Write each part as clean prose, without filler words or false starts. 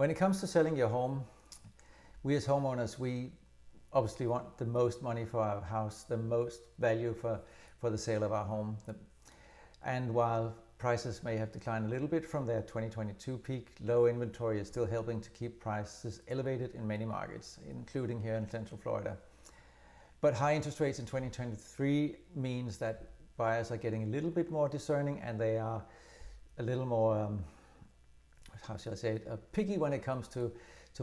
When it comes to selling your home, we as homeowners, we obviously want the most money for our house, the most value for the sale of our home. And while prices may have declined a little bit from their 2022 peak, low inventory is still helping to keep prices elevated in many markets, including here in Central Florida. But high interest rates in 2023 means that buyers are getting a little bit more discerning, and they are a little more, how shall I say it, picky when it comes to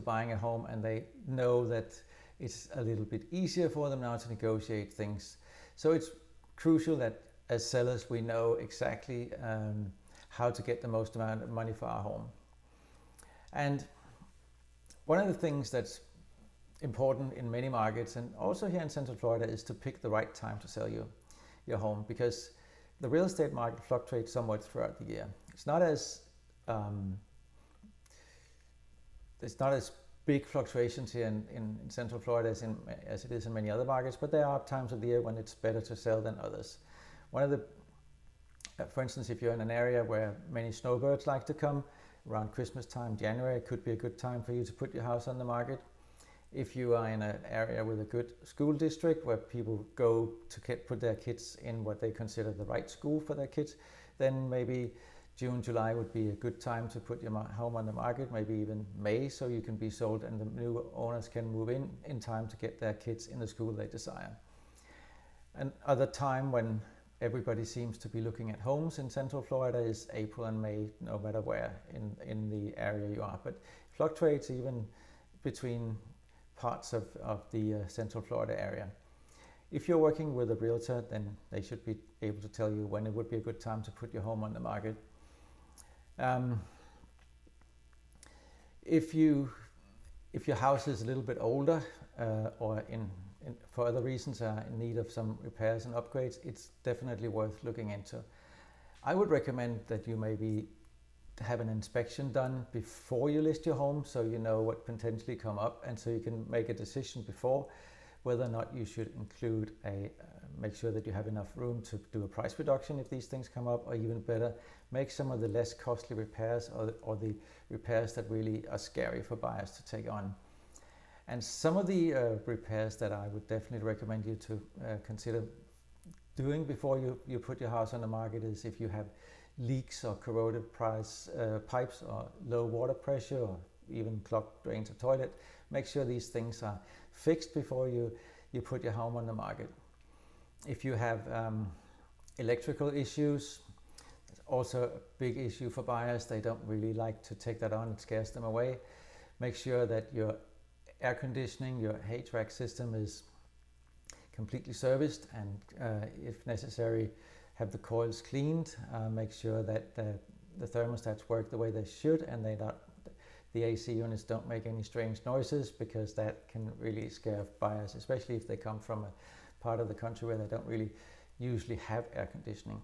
buying a home, and they know that it's a little bit easier for them now to negotiate things. So it's crucial that as sellers we know exactly how to get the most amount of money for our home. And one of the things that's important in many markets, and also here in Central Florida, is to pick the right time to sell your home, because the real estate market fluctuates somewhat throughout the year. It's not as big fluctuations here in Central Florida as it is in many other markets, but there are times of the year when it's better to sell than others. One of the, for instance, if you're in an area where many snowbirds like to come, around Christmas time, January, could be a good time for you to put your house on the market. If you are in an area with a good school district where people go to put their kids in what they consider the right school for their kids, then maybe June, July would be a good time to put your home on the market, maybe even May, so you can be sold and the new owners can move in time to get their kids in the school they desire. Another time when everybody seems to be looking at homes in Central Florida is April and May, no matter where in the area you are, but fluctuates even between parts of the Central Florida area. If you're working with a realtor, then they should be able to tell you when it would be a good time to put your home on the market. If your house is a little bit older or for other reasons are in need of some repairs and upgrades, it's definitely worth looking into. I would recommend that you maybe have an inspection done before you list your home, so you know what potentially come up, and so you can make a decision before whether or not you should include make sure that you have enough room to do a price reduction if these things come up, or even better, make some of the less costly repairs or the repairs that really are scary for buyers to take on. And some of the repairs that I would definitely recommend you to consider doing before you put your house on the market is if you have leaks or corroded pipes or low water pressure or even clogged drains or toilet. Make sure these things are fixed before you put your home on the market. If you have electrical issues, it's also a big issue for buyers. They don't really like to take that on, it scares them away. Make sure that your air conditioning, your HVAC system is completely serviced, and if necessary, have the coils cleaned. Make sure that the thermostats work the way they should, and the AC units don't make any strange noises, because that can really scare buyers, especially if they come from a part of the country where they don't really usually have air conditioning.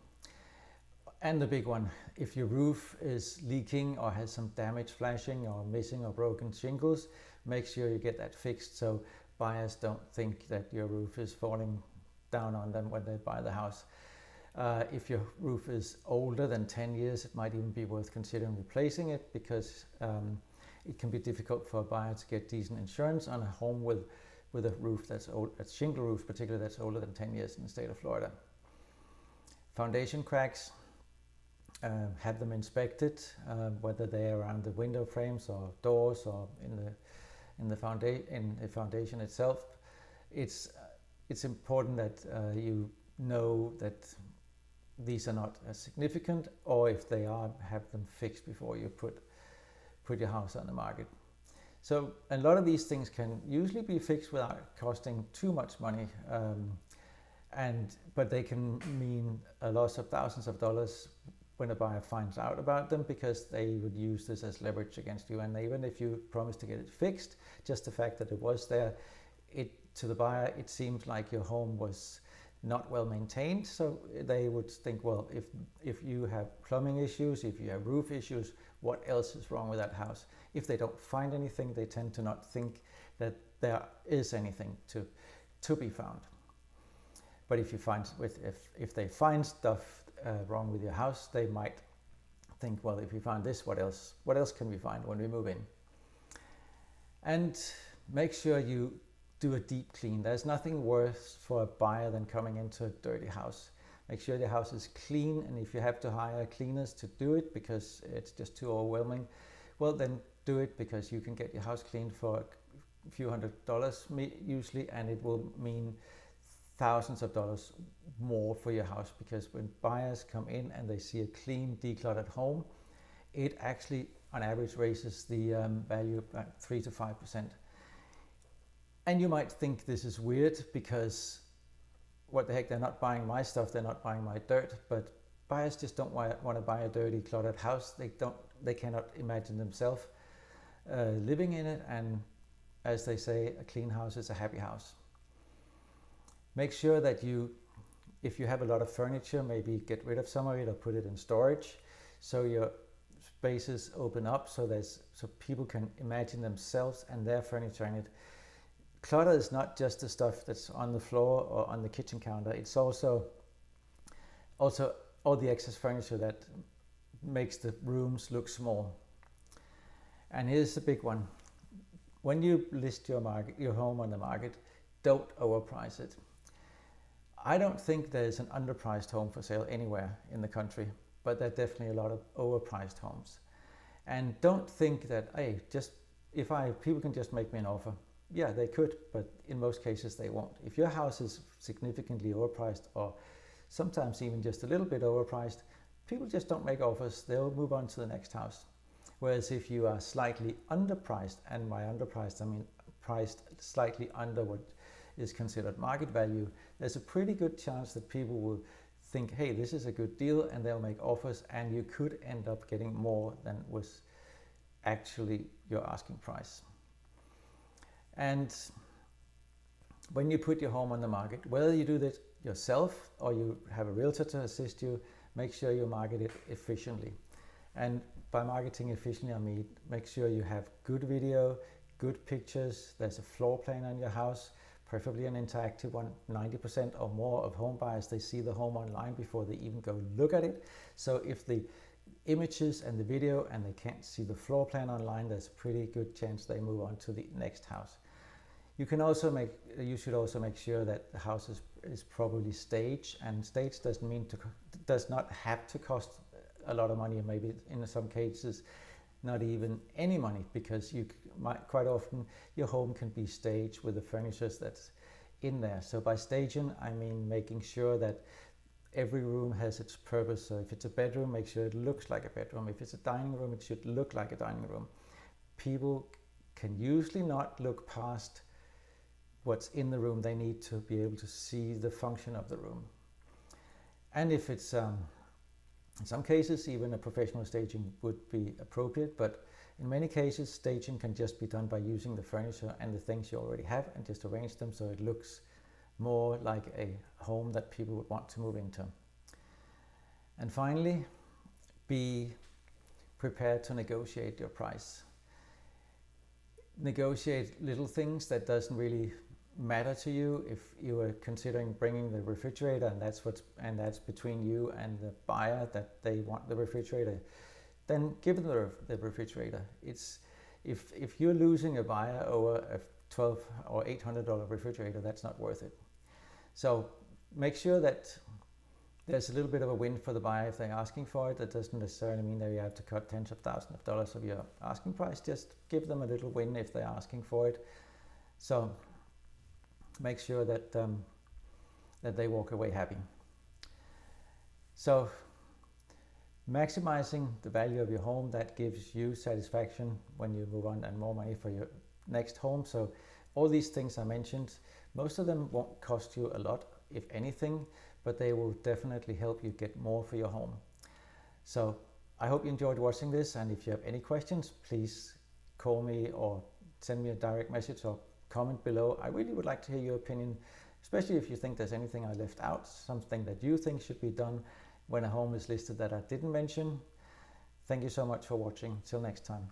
And the big one, if your roof is leaking or has some damage, flashing or missing or broken shingles, make sure you get that fixed so buyers don't think that your roof is falling down on them when they buy the house. If your roof is older than 10 years, it might even be worth considering replacing it, because it can be difficult for a buyer to get decent insurance on a home with a roof that's old, a shingle roof particularly, that's older than 10 years in the state of Florida. Foundation cracks, have them inspected, whether they're around the window frames or doors or in the foundation itself. It's important that you know that these are not as significant, or if they are, have them fixed before you put your house on the market. So a lot of these things can usually be fixed without costing too much money, but they can mean a loss of thousands of dollars when a buyer finds out about them, because they would use this as leverage against you. And even if you promise to get it fixed, just the fact that it was there, to the buyer it seems like your home was not well maintained. So they would think, well, if you have plumbing issues, if you have roof issues, what else is wrong with that house? If they don't find anything, they tend to not think that there is anything to be found. But if they find stuff wrong with your house, they might think, well, if we found this, what else can we find when we move in? And make sure you do a deep clean. There's nothing worse for a buyer than coming into a dirty house. Make sure the house is clean, and if you have to hire cleaners to do it because it's just too overwhelming, well then do it, because you can get your house cleaned for a few $100s usually, and it will mean thousands of dollars more for your house, because when buyers come in and they see a clean, decluttered home, it actually on average raises the value by 3 to 5%. And you might think this is weird, because what the heck, they're not buying my stuff, they're not buying my dirt, but buyers just don't want to buy a dirty, cluttered house. They cannot imagine themselves living in it, and as they say, a clean house is a happy house. Make sure that if you have a lot of furniture, maybe get rid of some of it or put it in storage, so your spaces open up so people can imagine themselves and their furniture in it. Clutter is not just the stuff that's on the floor or on the kitchen counter. It's also all the excess furniture that makes the rooms look small. And here's the big one. When you list your home on the market, don't overprice it. I don't think there's an underpriced home for sale anywhere in the country, but there are definitely a lot of overpriced homes. And don't think that, hey, people can just make me an offer. Yeah, they could, but in most cases they won't. If your house is significantly overpriced, or sometimes even just a little bit overpriced, people just don't make offers. They'll move on to the next house. Whereas if you are slightly underpriced, and by underpriced I mean priced slightly under what is considered market value, there's a pretty good chance that people will think, hey, this is a good deal, and they'll make offers, and you could end up getting more than was actually your asking price. And when you put your home on the market, whether you do this yourself or you have a realtor to assist you, make sure you market it efficiently. And by marketing efficiently, I mean make sure you have good video, good pictures, there's a floor plan on your house, preferably an interactive one. 90% or more of home buyers, they see the home online before they even go look at it. So if the images and the video and they can't see the floor plan online, there's a pretty good chance they move on to the next house. You should also make sure that the house is properly staged, and staged does not have to cost a lot of money, and maybe in some cases not even any money, because quite often your home can be staged with the furniture that's in there. So by staging, I mean making sure that every room has its purpose. So if it's a bedroom, make sure it looks like a bedroom. If it's a dining room, it should look like a dining room. People can usually not look past what's in the room. They need to be able to see the function of the room. And if it's in some cases even a professional staging would be appropriate, but in many cases staging can just be done by using the furniture and the things you already have and just arrange them so it looks more like a home that people would want to move into. And finally, be prepared to negotiate your price. Negotiate little things that doesn't really matter to you. If you are considering bringing the refrigerator, and that's between you and the buyer, that they want the refrigerator, then give them the refrigerator. If you're losing a buyer over a $1,200 or $800 refrigerator, that's not worth it. So make sure that there's a little bit of a win for the buyer if they're asking for it. That doesn't necessarily mean that you have to cut tens of thousands of dollars of your asking price. Just give them a little win if they're asking for it. So make sure that that they walk away happy. So maximizing the value of your home, that gives you satisfaction when you move on, and more money for your next home. So all these things I mentioned, most of them won't cost you a lot, if anything, but they will definitely help you get more for your home. So I hope you enjoyed watching this, and if you have any questions, please call me or send me a direct message or comment below. I really would like to hear your opinion, especially if you think there's anything I left out, something that you think should be done when a home is listed that I didn't mention. Thank you so much for watching. Till next time.